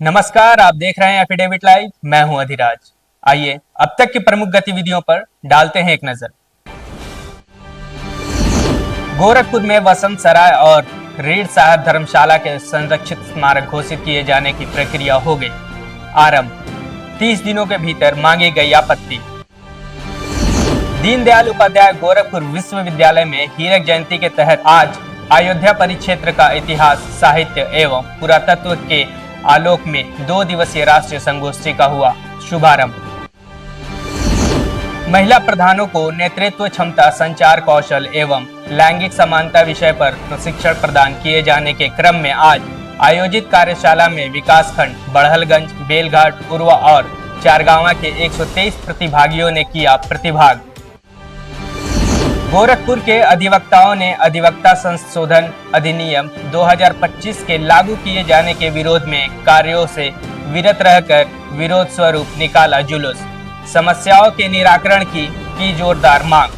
नमस्कार, आप देख रहे हैं एफिडेविट लाइव। मैं हूं अधिराज। आइए अब तक की प्रमुख गतिविधियों पर डालते हैं एक नजर। गोरखपुर में वसंत सराय और रीढ़ साहब धर्मशाला के संरक्षित स्मारक घोषित किए जाने की प्रक्रिया हो गई आरंभ। 30 दिनों के भीतर मांगी गई आपत्ति। दीनदयाल उपाध्याय गोरखपुर विश्वविद्यालय में हीरक जयंती के तहत आज अयोध्या परिक्षेत्र का इतिहास, साहित्य एवं पुरातत्व के आलोक में 2 दिवसीय राष्ट्रीय संगोष्ठी का हुआ शुभारंभ। महिला प्रधानों को नेतृत्व क्षमता, संचार कौशल एवं लैंगिक समानता विषय पर प्रशिक्षण प्रदान किए जाने के क्रम में आज आयोजित कार्यशाला में विकासखंड बड़हलगंज, बेलघाट, उरवा और चारगांवा के 123 प्रतिभागियों ने किया प्रतिभाग। गोरखपुर के अधिवक्ताओं ने अधिवक्ता संशोधन अधिनियम 2025 के लागू किए जाने के विरोध में कार्यों से विरत रहकर विरोध स्वरूप निकाला जुलूस। समस्याओं के निराकरण की जोरदार मांग।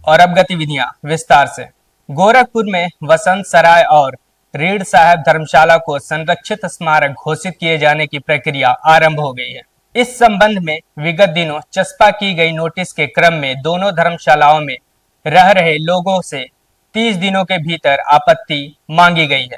और अब गतिविधियां विस्तार से। गोरखपुर में वसंत सराय और रीढ़ साहब धर्मशाला को संरक्षित स्मारक घोषित किए जाने की प्रक्रिया आरंभ हो गई है। इस संबंध में विगत दिनों चस्पा की गई नोटिस के क्रम में दोनों धर्मशालाओं में रह रहे लोगों से 30 दिनों के भीतर आपत्ति मांगी गई है।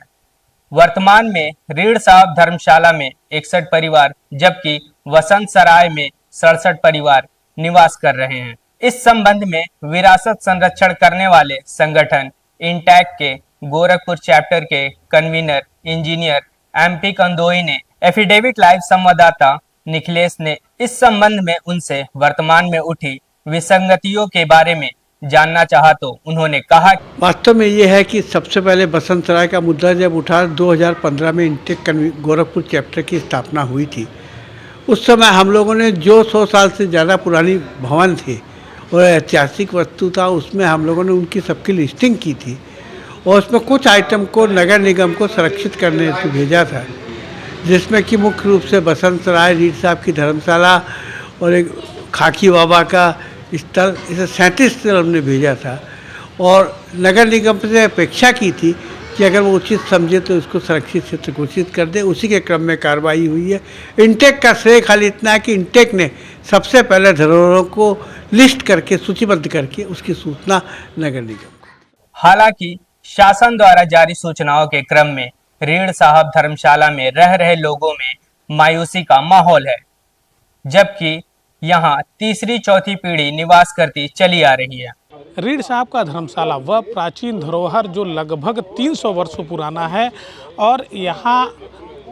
वर्तमान में रीढ़ साहब धर्मशाला में 61 परिवार जबकि वसंत सराय में 67 परिवार निवास कर रहे हैं। इस संबंध में विरासत संरक्षण करने वाले संगठन इंटैक के गोरखपुर चैप्टर के कन्वीनर इंजीनियर MP कंदोई ने एफिडेविट लाइव संवाददाता निखिलेश ने इस संबंध में उनसे वर्तमान में उठी विसंगतियों के बारे में जानना चाहा तो उन्होंने कहा, वास्तव में ये है कि सबसे पहले बसंत सराय का मुद्दा जब उठा 2015 में इंटेक गोरखपुर चैप्टर की स्थापना हुई थी। उस समय हम लोगों ने जो 100 साल से ज़्यादा पुरानी भवन थी और ऐतिहासिक वस्तु था, उसमें हम लोगों ने उनकी सबकी लिस्टिंग की थी और उसमें कुछ आइटम को नगर निगम को संरक्षित करने से भेजा था, जिसमें कि मुख्य रूप से बसंत सराय, रीढ़ साहब की धर्मशाला और एक खाकी बाबा का स्थल, इसे 37 स्थल हमने भेजा था और नगर निगम से अपेक्षा की थी कि अगर वो उचित समझे तो इसको सुरक्षित क्षेत्र घोषित कर दे। उसी के क्रम में कार्रवाई हुई है। इंटेक का श्रेय खाली इतना है कि इंटेक ने सबसे पहले धरोहरों को लिस्ट करके सूचीबद्ध करके उसकी सूचना नगर निगम को। हालांकि शासन द्वारा जारी सूचनाओं के क्रम में रीढ़ साहब धर्मशाला में रह रहे लोगों में मायूसी का माहौल है, जबकि यहाँ तीसरी चौथी पीढ़ी निवास करती चली आ रही है। रीढ़ साहब का धर्मशाला वह प्राचीन धरोहर जो लगभग 300 वर्षों पुराना है और यहाँ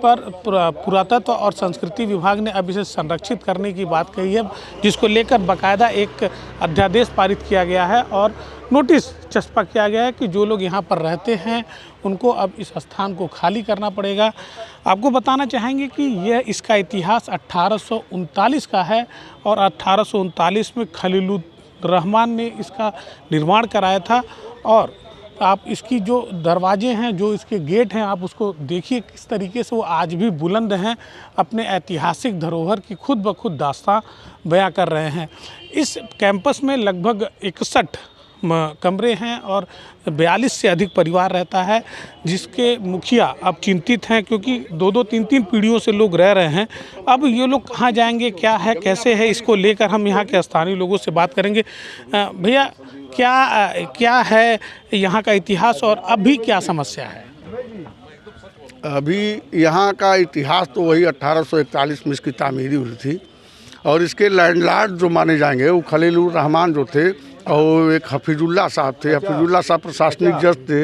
पर पुरातत्व और संस्कृति विभाग ने अब इसे संरक्षित करने की बात कही है, जिसको लेकर बाकायदा एक अध्यादेश पारित किया गया है और नोटिस चस्पा किया गया है कि जो लोग यहाँ पर रहते हैं उनको अब इस स्थान को खाली करना पड़ेगा। आपको बताना चाहेंगे कि यह इसका इतिहास 1839 का है और 1839 में खलीलुर रहमान ने इसका निर्माण कराया था। और आप इसकी जो दरवाजे हैं, जो इसके गेट हैं, आप उसको देखिए किस तरीके से वो आज भी बुलंद हैं, अपने ऐतिहासिक धरोहर की खुद ब खुद दास्तां बयां कर रहे हैं। इस कैंपस में लगभग 61 कमरे हैं और 42 से अधिक परिवार रहता है, जिसके मुखिया अब चिंतित हैं क्योंकि 2-2, 3-3 पीढ़ियों से लोग रह रहे हैं। अब ये लोग कहाँ जाएंगे, क्या है, कैसे है, इसको लेकर हम यहाँ के स्थानीय लोगों से बात करेंगे। भैया, क्या है यहाँ का इतिहास और अभी क्या समस्या है? अभी यहाँ का इतिहास तो वही 1841 में इसकी तामीरी हुई थी और इसके लैंडलॉर्ड जो माने जाएंगे वो खलीलुर रहमान जो थे और एक हफीजुल्लाह साहब थे। हफीजुल्लाह साहब प्रशासनिक जज थे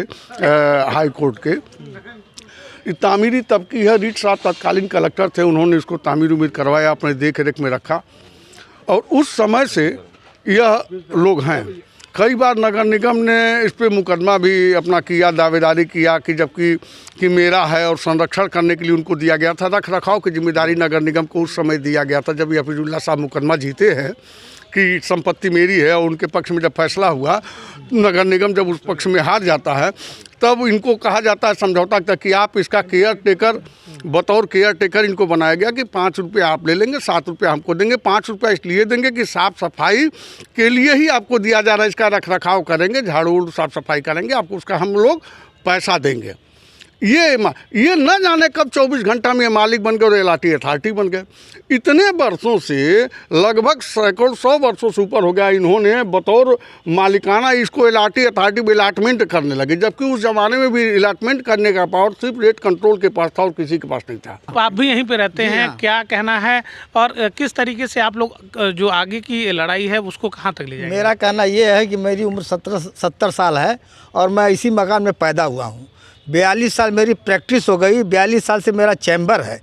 हाई कोर्ट के। ये तामीरी तब की है। रीढ़ साहब तत्कालीन कलेक्टर थे, उन्होंने इसको तामीर उमीर करवाया, अपने देख रेख में रखा और उस समय से यह लोग हैं। कई बार नगर निगम ने इस पर मुकदमा भी अपना किया, दावेदारी किया कि जबकि मेरा है और संरक्षण करने के लिए उनको दिया गया था। रख रखाव की जिम्मेदारी नगर निगम को उस समय दिया गया था जब हफीजुल्लाह साहब मुकदमा जीते हैं कि संपत्ति मेरी है और उनके पक्ष में जब फैसला हुआ, नगर निगम जब उस पक्ष में हार जाता है तब इनको कहा जाता है समझौता तक कि आप इसका केयर टेकर, बतौर केयर टेकर इनको बनाया गया कि 5 रुपये आप ले लेंगे, 7 रुपये हमको देंगे। 5 रुपये इसलिए देंगे कि साफ़ सफाई के लिए ही आपको दिया जा रहा है, इसका रख रखाव करेंगे, झाड़ू साफ़ सफाई करेंगे, आपको उसका हम लोग पैसा देंगे। ये न जाने कब 24 घंटा में ये मालिक बन गए और LRT अथॉरिटी बन गए। इतने वर्षों से, लगभग सैकड़ों 100 वर्षों से ऊपर हो गया, इन्होंने बतौर मालिकाना इसको LRT अथॉरिटी में अलॉटमेंट करने लगे, जबकि उस जमाने में भी अलॉटमेंट करने का पावर सिर्फ रेट कंट्रोल के पास था और किसी के पास नहीं था। आप भी यहीं पे रहते हैं, क्या कहना है और किस तरीके से आप लोग जो आगे की लड़ाई है उसको कहाँ तक ले जाएंगे? मेरा कहना ये है कि मेरी उम्र 70 साल है और मैं इसी मकान में पैदा हुआ हूँ। 42 साल मेरी प्रैक्टिस हो गई, 42 साल से मेरा चैम्बर है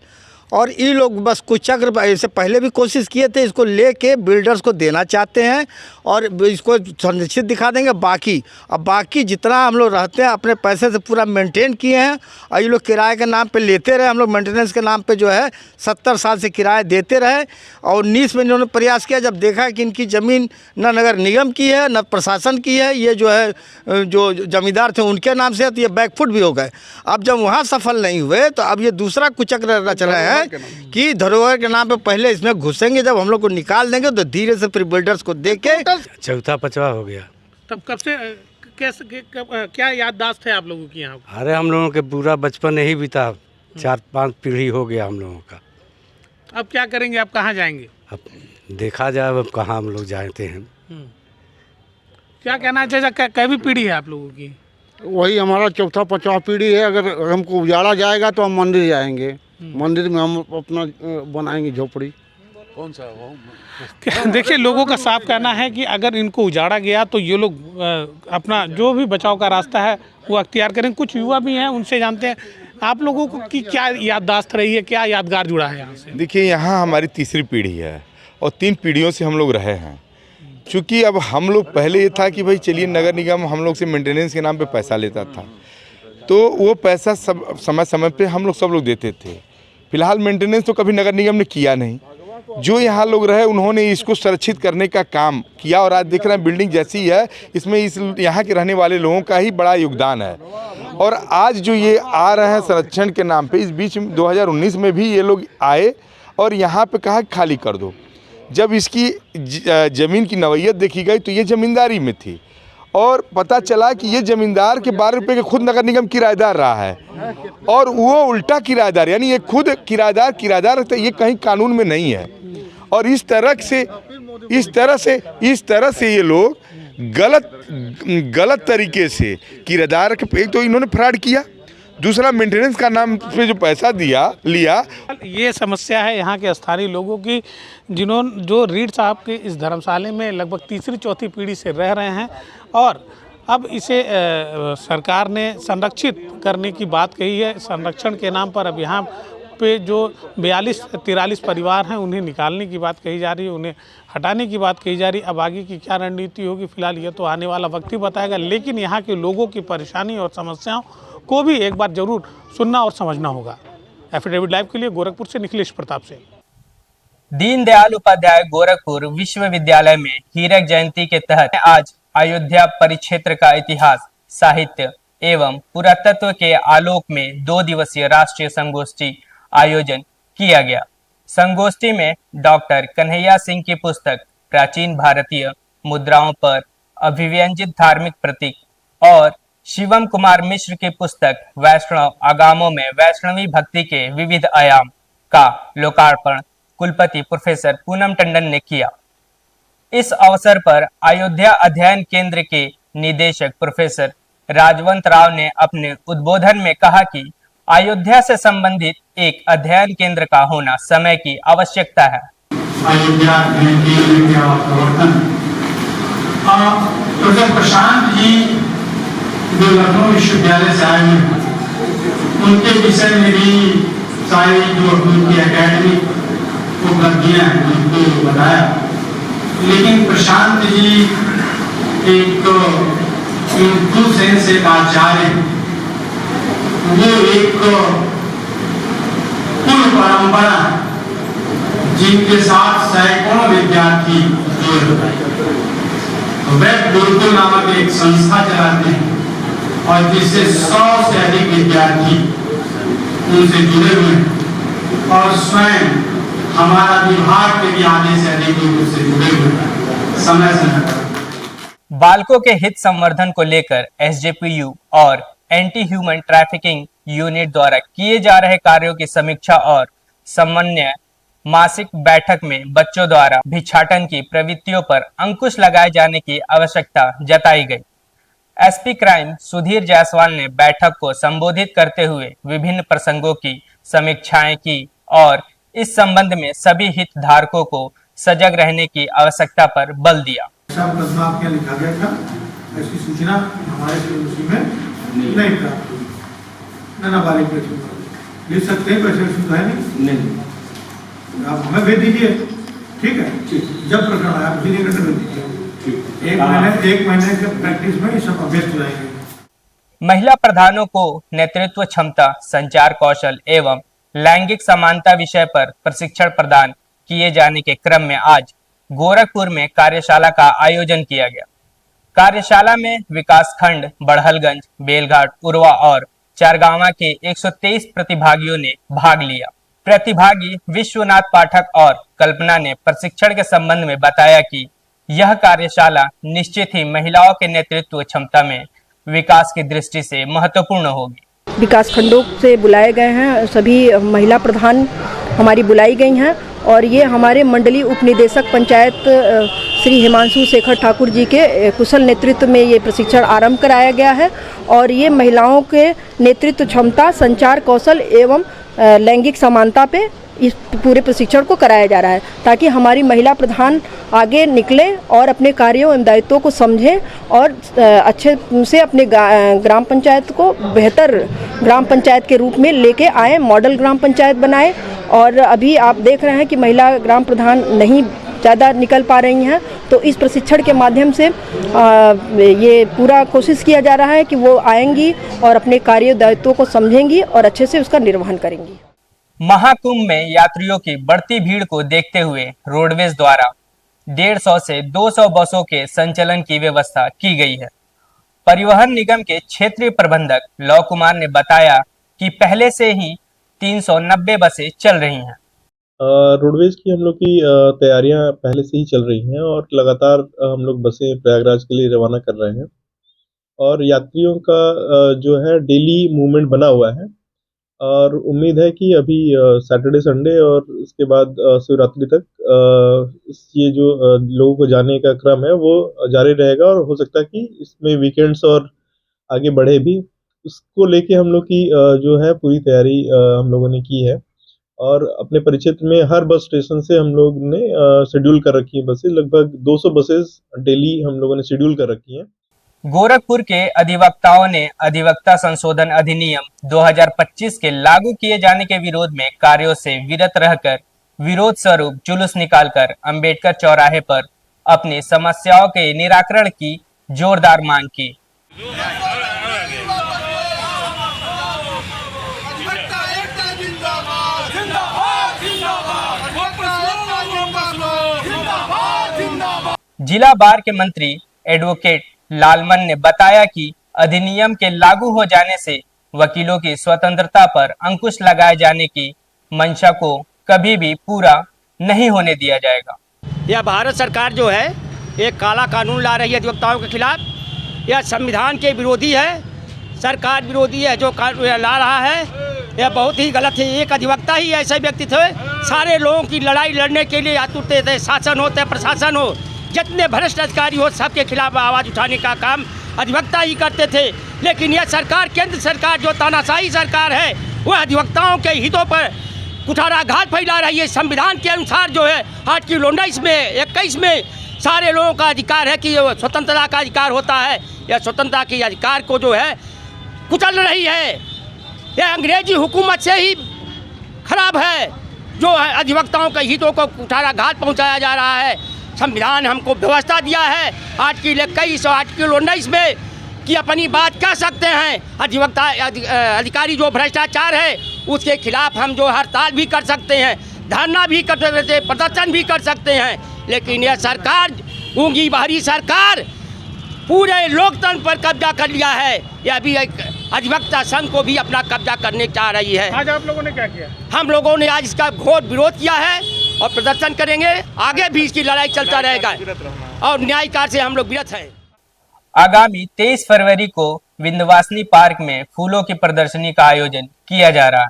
और ये लोग बस कुछ चक्र ऐसे पहले भी कोशिश किए थे, इसको लेके बिल्डर्स को देना चाहते हैं और इसको संरक्षित दिखा देंगे। बाकी जितना हम लोग रहते हैं अपने पैसे से पूरा मेंटेन किए हैं और ये लोग किराए के नाम पे लेते रहे। हम लोग मेंटेनेंस के नाम पे जो है 70 साल से किराया देते रहे और 19 में इन्होंने प्रयास किया, जब देखा कि इनकी ज़मीन न नगर निगम की है न प्रशासन की है, ये जो है जो जमींदार थे उनके नाम से है, तो ये बैकफुट भी हो गए। अब जब वहाँ सफल नहीं हुए तो अब ये दूसरा कुचक्र रच रहे हैं कि धरोहर के नाम पे पहले इसमें घुसेंगे, जब हम लोग को निकाल देंगे तो धीरे से फिर बिल्डर्स को दे के चौथा पचवा हो गया। तब कब से क्या याददाश्त है आप लोगों की यहाँ? अरे हम लोगों के पूरा बचपन यही बीता, 4-5 पीढ़ी हो गया हम लोगों का। अब क्या करेंगे, आप कहाँ जाएंगे? अब देखा जाए अब कहाँ हम लोग जाते हैं। क्या कहना चाहिए, कैवी पीढ़ी है आप लोगों की? वही हमारा चौथा 5वां पीढ़ी है। अगर हमको उजाड़ा जाएगा तो हम मंदिर जाएंगे, मंदिर में हम अपना बनाएंगे झोपड़ी। कौन सा? देखिए, लोगों का साफ कहना है कि अगर इनको उजाड़ा गया तो ये लोग अपना जो भी बचाव का रास्ता है वो अख्तियार करें। कुछ युवा भी हैं, उनसे जानते हैं आप लोगों को की क्या याददाश्त रही है, क्या यादगार जुड़ा है यहाँ से? देखिए, यहाँ हमारी तीसरी पीढ़ी है और 3 पीढ़ियों से हम लोग रहे हैं। चूँकि अब हम लोग पहले ये था कि भाई चलिए नगर निगम हम लोग से मेंटेनेंस के नाम पे पैसा लेता था, तो वो पैसा समय समय पे हम लोग सब लोग देते थे। फिलहाल मेंटेनेंस तो कभी नगर निगम ने किया नहीं। जो यहाँ लोग रहे उन्होंने इसको संरक्षित करने का काम किया और आज देख रहे हैं बिल्डिंग जैसी है, इसमें इस यहाँ के रहने वाले लोगों का ही बड़ा योगदान है। और आज जो ये आ रहे हैं संरक्षण के नाम पे, इस बीच 2019 में भी ये लोग आए और यहाँ पे कहा खाली कर दो। जब इसकी ज़मीन की नवैयत देखी गई तो ये ज़मींदारी में थी और पता चला कि ये ज़मींदार के 12 रुपये के खुद नगर निगम किराएदार रहा है और वो उल्टा किराएदार, यानी ये खुद किराएदार तो ये कहीं कानून में नहीं है। और इस तरह से ये लोग गलत तरीके से किराएदार के, एक तो इन्होंने फ्रॉड किया, दूसरा मेंटेनेंस का नाम पे जो पैसा लिया। ये समस्या है यहाँ के स्थानीय लोगों की, जो रीड साहब के इस धर्मशाला में लगभग तीसरी चौथी पीढ़ी से रह रहे हैं और अब इसे सरकार ने संरक्षित करने की बात कही है। संरक्षण के नाम पर अब यहाँ पे जो 42-43 परिवार हैं उन्हें निकालने की बात कही जा रही है, उन्हें हटाने की बात कही जा रही है। अब आगे की क्या रणनीति होगी फिलहाल ये तो आने वाला वक्त ही बताएगा, लेकिन यहाँ के लोगों की परेशानी और समस्याओं को भी एक बार जरूर सुनना और समझना होगा। एफिडेविट लाइव के लिए गोरखपुर से निखिलेश प्रताप से। दीनदयाल उपाध्याय गोरखपुर विश्वविद्यालय में हीरक जयंती के तहत आज अयोध्या परिक्षेत्र का इतिहास, साहित्य एवं पुरातत्व के आलोक में 2 दिवसीय राष्ट्रीय संगोष्ठी आयोजन किया गया। संगोष्ठी में डॉक्टर कन्हैया सिंह की पुस्तक प्राचीन भारतीय मुद्राओं पर अभिव्यंजित धार्मिक प्रतीक और शिवम कुमार मिश्र की पुस्तक वैष्णव आगामों में वैष्णवी भक्ति के विविध आयाम का लोकार्पण कुलपति प्रोफेसर पूनम टंडन ने किया। इस अवसर पर अयोध्या अध्ययन केंद्र के निदेशक प्रोफेसर राजवंत राव ने अपने उद्बोधन में कहा कि अयोध्या से संबंधित एक अध्ययन केंद्र का होना समय की आवश्यकता है। अयोध्या अध्ययन केंद्र के प्रवर्तन प्रोफेसर प्रशांत जी जो लखनऊ विश्वविद्यालय से आए हैं, उनके विषय में भी सारी जो उनकी एकेडमिक उपलब्धियां हैं उनको बताया। लेकिन प्रशांत जी एक से आचार्य, वो एक कुल परंपरा जिनके साथ सैकड़ों विद्यार्थी जुड़े हुए, वेद गुरुकुल नामक एक संस्था चलाते हैं और जिससे 100 से अधिक विद्यार्थी उनसे जुड़े हुए हैं और स्वयं हमारा विभाग के भी आने से अधिक लोग उससे जुड़े हुए हैं समय पर। बालकों के हित संवर्धन को लेकर एसजेपीयू और एंटी ह्यूमन ट्रैफिकिंग यूनिट द्वारा किए जा रहे कार्यों की समीक्षा और समन्वय मासिक बैठक में बच्चों द्वारा भिक्षाटन की प्रवृत्तियों पर अंकुश लगाए जाने की आवश्यकता जताई गई। एसपी क्राइम सुधीर जायसवाल ने बैठक को संबोधित करते हुए विभिन्न प्रसंगों की समीक्षाएं की और इस संबंध में सभी हितधारकों को सजग रहने की आवश्यकता पर बल दिया। मुकदमा आपके लिखा गया था, ऐसी सूचना हमारे उसी में नहीं प्राप्त हुई। नाबालिग लिख सकते हैं, कोई सुविधा नहीं, आप हमें भेज दीजिए, ठीक है। जब प्रकरण आया आप भेज दीजिए, एक महीने के प्रैक्टिस में सब अभ्यस्त हो जाएंगे। महिला प्रधानों को नेतृत्व क्षमता, संचार कौशल एवं लैंगिक समानता विषय पर प्रशिक्षण प्रदान किए जाने के क्रम में आज गोरखपुर में कार्यशाला का आयोजन किया गया। कार्यशाला में विकासखंड बड़हलगंज, बेलघाट, उरवा और चारगांवा के 123 प्रतिभागियों ने भाग लिया। प्रतिभागी विश्वनाथ पाठक और कल्पना ने प्रशिक्षण के संबंध में बताया कि यह कार्यशाला निश्चित ही महिलाओं के नेतृत्व क्षमता में विकास की दृष्टि से महत्वपूर्ण होगी। विकास खंडों से बुलाए गए हैं, सभी महिला प्रधान हमारी बुलाई गई हैं और ये हमारे मंडलीय उपनिदेशक पंचायत श्री हिमांशु शेखर ठाकुर जी के कुशल नेतृत्व में ये प्रशिक्षण आरंभ कराया गया है और ये महिलाओं के नेतृत्व क्षमता, संचार कौशल एवं लैंगिक समानता पे इस पूरे प्रशिक्षण को कराया जा रहा है ताकि हमारी महिला प्रधान आगे निकले और अपने कार्यों एवं दायित्वों को समझें और अच्छे से अपने ग्राम पंचायत को बेहतर ग्राम पंचायत के रूप में लेके आए, मॉडल ग्राम पंचायत बनाए। और अभी आप देख रहे हैं कि महिला ग्राम प्रधान नहीं ज़्यादा निकल पा रही हैं, तो इस प्रशिक्षण के माध्यम से ये पूरा कोशिश किया जा रहा है कि वो आएंगी और अपने कार्य दायित्वों को समझेंगी और अच्छे से उसका निर्वहन करेंगी। महाकुंभ में यात्रियों की बढ़ती भीड़ को देखते हुए रोडवेज द्वारा 150 से 200 बसों के संचालन की व्यवस्था की गई है। परिवहन निगम के क्षेत्रीय प्रबंधक लव कुमार ने बताया कि पहले से ही 390 बसें चल रही हैं। रोडवेज की हम लोग की तैयारियां पहले से ही चल रही हैं और लगातार हम लोग बसें प्रयागराज के लिए रवाना कर रहे हैं और यात्रियों का जो है डेली मूवमेंट बना हुआ है और उम्मीद है कि अभी सैटरडे संडे और उसके बाद शिवरात्रि तक ये जो लोगों को जाने का क्रम है वो जारी रहेगा और हो सकता है कि इसमें वीकेंड्स और आगे बढ़े भी। उसको लेके हम लोग की जो है पूरी तैयारी हम लोगों ने की है और अपने परिक्षेत्र में हर बस स्टेशन से हम लोग ने शेड्यूल कर रखी है बसें, लगभग 200 बसेस डेली हम लोगों ने शेड्यूल कर रखी हैं। गोरखपुर के अधिवक्ताओं ने अधिवक्ता संशोधन अधिनियम 2025 के लागू किए जाने के विरोध में कार्यों से विरत रहकर विरोध स्वरूप जुलूस निकालकर अंबेडकर चौराहे पर अपनी समस्याओं के निराकरण की जोरदार मांग की। जिला बार के मंत्री एडवोकेट लालमन ने बताया कि अधिनियम के लागू हो जाने से वकीलों की स्वतंत्रता पर अंकुश लगाए जाने की मंशा को कभी भी पूरा नहीं होने दिया जाएगा। यह भारत सरकार जो है एक काला कानून ला रही है अधिवक्ताओं के खिलाफ। यह संविधान के विरोधी है, सरकार विरोधी है जो कानून ला रहा है। यह बहुत ही गलत है। एक अधिवक्ता ही ऐसे व्यक्ति थे, सारे लोगों की लड़ाई लड़ने के लिए आतुरते थे, शासन हो चाहे प्रशासन हो, जितने भ्रष्ट अधिकारी हो सबके खिलाफ आवाज़ उठाने का काम अधिवक्ता ही करते थे। लेकिन यह सरकार, केंद्र सरकार जो तानाशाही सरकार है, वह अधिवक्ताओं के हितों पर कुठाराघात फैला रही है। संविधान के अनुसार जो है आर्टिकल 19 में 21 में सारे लोगों का अधिकार है कि स्वतंत्रता का अधिकार होता है। यह स्वतंत्रता के अधिकार को जो है कुचल रही है। यह अंग्रेजी हुकूमत से ही खराब है जो अधिवक्ताओं के हितों को कुठाराघात पहुँचाया जा रहा है। संविधान हमको व्यवस्था दिया है आर्टिकल 21 और आर्टिकल 19 में कि अपनी बात कह सकते हैं। अधिवक्ता अधिकारी जो भ्रष्टाचार है उसके खिलाफ हम जो हड़ताल भी कर सकते हैं, धरना भी कर सकते हैं, प्रदर्शन भी कर सकते हैं। लेकिन यह सरकार, गूंगी बहरी सरकार, पूरे लोकतंत्र पर कब्जा कर लिया है। यह भी एक अधिवक्ता संघ को भी अपना कब्जा करने चाह रही है। आज आप लोगों ने क्या किया? हम लोगों ने आज इसका घोर विरोध किया है और प्रदर्शन करेंगे। आगे भी इसकी लड़ाई चलता रहेगा और न्याय कार्य से हम लोग विरत हैं। आगामी 23 फरवरी को विंध्यवासिनी पार्क में फूलों की प्रदर्शनी का आयोजन किया जा रहा है।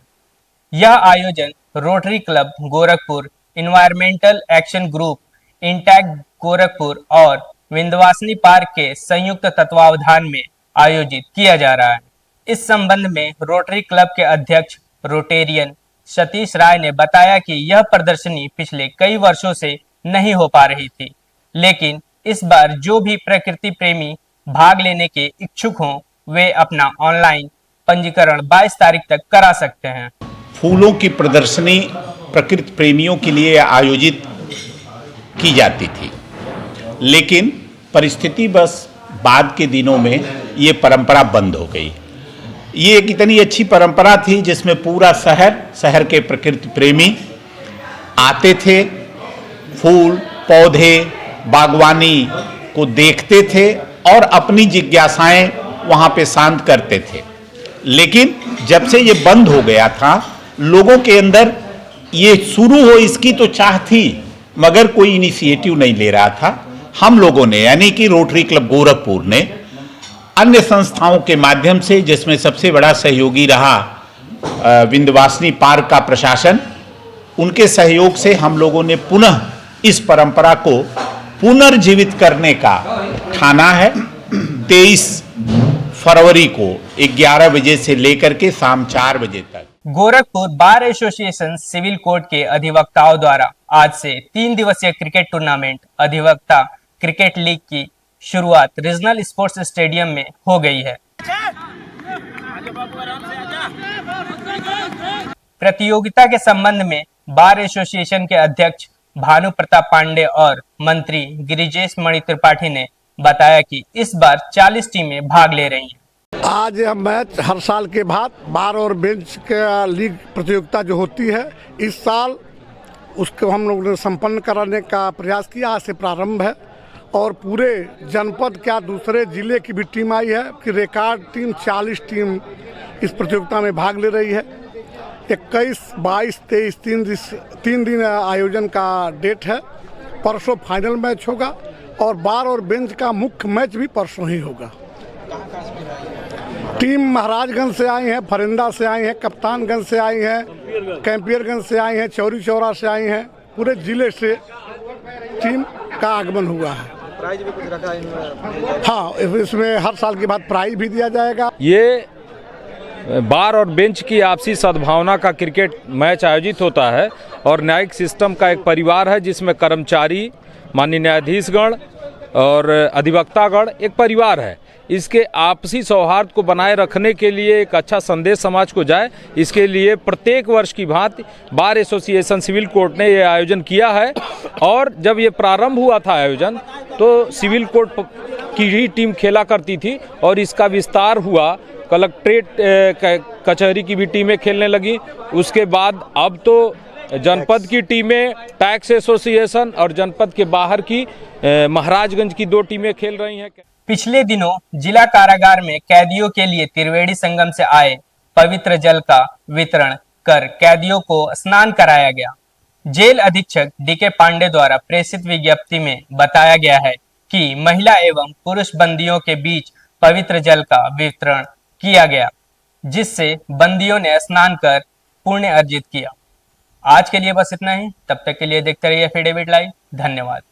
यह आयोजन rotary club Gorakhpur, environmental action group, intact Gorakhpur और विंध्यवासिनी पार्क के संयुक्त तत्वावधान में आयोजित किया जा रहा है। इस संबंध में रोटरी क्लब के अध्यक्ष रोटेरियन सतीश राय ने बताया कि यह प्रदर्शनी पिछले कई वर्षों से नहीं हो पा रही थी, लेकिन इस बार जो भी प्रकृति प्रेमी भाग लेने के इच्छुक हों वे अपना ऑनलाइन पंजीकरण 22 तारीख तक करा सकते हैं। फूलों की प्रदर्शनी प्रकृति प्रेमियों के लिए आयोजित की जाती थी, लेकिन परिस्थिति बस बाद के दिनों में ये परंपरा बंद हो गई। ये एक इतनी अच्छी परंपरा थी जिसमें पूरा शहर के प्रकृति प्रेमी आते थे, फूल पौधे बागवानी को देखते थे और अपनी जिज्ञासाएं वहाँ पे शांत करते थे। लेकिन जब से ये बंद हो गया था, लोगों के अंदर ये शुरू हो इसकी तो चाह थी, मगर कोई इनिशिएटिव नहीं ले रहा था। हम लोगों ने यानी कि रोटरी क्लब गोरखपुर ने अन्य संस्थाओं के माध्यम से, जिसमें सबसे बड़ा सहयोगी रहा विंध्यवासिनी पार्क का प्रशासन, उनके सहयोग से हम लोगों ने पुनः इस परंपरा को पुनर्जीवित करने का ठाना है। 23 फरवरी को 11 बजे से लेकर के शाम 4 बजे तक Gorakhpur bar association civil court के अधिवक्ताओं द्वारा आज से 3 दिवसीय क्रिकेट टूर्नामेंट अधिवक्ता क्रिकेट लीग की शुरुआत रीजनल स्पोर्ट्स स्टेडियम में हो गई है। प्रतियोगिता के संबंध में बार एसोसिएशन के अध्यक्ष भानु प्रताप पांडे और मंत्री गिरिजेश मणि त्रिपाठी ने बताया कि इस बार 40 टीमें भाग ले रही हैं। आज यह मैच हर साल के बाद बार और बेंच का लीग प्रतियोगिता जो होती है, इस साल उसको हम लोगों ने संपन्न कराने का प्रयास किया। आज से प्रारंभ है और पूरे जनपद क्या दूसरे जिले की भी टीम आई है कि रिकॉर्ड टीम 40 टीम इस प्रतियोगिता में भाग ले रही है। 21, 22, 23 तीन दिन आयोजन का डेट है। परसों फाइनल मैच होगा और बार और बेंच का मुख्य मैच भी परसों ही होगा। टीम महाराजगंज से आई है, फरिंदा से आई है, कप्तानगंज से आई है, कैंपियरगंज से आई है, चौरी चौरा से आई हैं। पूरे जिले से टीम का आगमन हुआ है। प्राइज भी कुछ रखा है? हाँ, इसमें हर साल के बाद प्राइज भी दिया जाएगा। ये बार और बेंच की आपसी सद्भावना का क्रिकेट मैच आयोजित होता है और न्यायिक सिस्टम का एक परिवार है जिसमें कर्मचारी, माननीय न्यायाधीशगण और अधिवक्तागण एक परिवार है। इसके आपसी सौहार्द को बनाए रखने के लिए एक अच्छा संदेश समाज को जाए, इसके लिए प्रत्येक वर्ष की भांति बार एसोसिएशन सिविल कोर्ट ने यह आयोजन किया है। और जब ये प्रारंभ हुआ था आयोजन तो सिविल कोर्ट की ही टीम खेला करती थी और इसका विस्तार हुआ, कलेक्ट्रेट कचहरी की भी टीमें खेलने लगी। उसके बाद अब तो जनपद की टीमें, टैक्स एसोसिएशन और जनपद के बाहर की महाराजगंज की 2 टीमें खेल रही हैं। पिछले दिनों जिला कारागार में कैदियों के लिए त्रिवेणी संगम से आए पवित्र जल का वितरण कर कैदियों को स्नान कराया गया। जेल अधीक्षक डीके पांडे द्वारा प्रेषित विज्ञप्ति में बताया गया है कि महिला एवं पुरुष बंदियों के बीच पवित्र जल का वितरण किया गया, जिससे बंदियों ने स्नान कर पुण्य अर्जित किया। आज के लिए बस इतना ही। तब तक के लिए देखते रहिए एफिडेविट लाइव। धन्यवाद।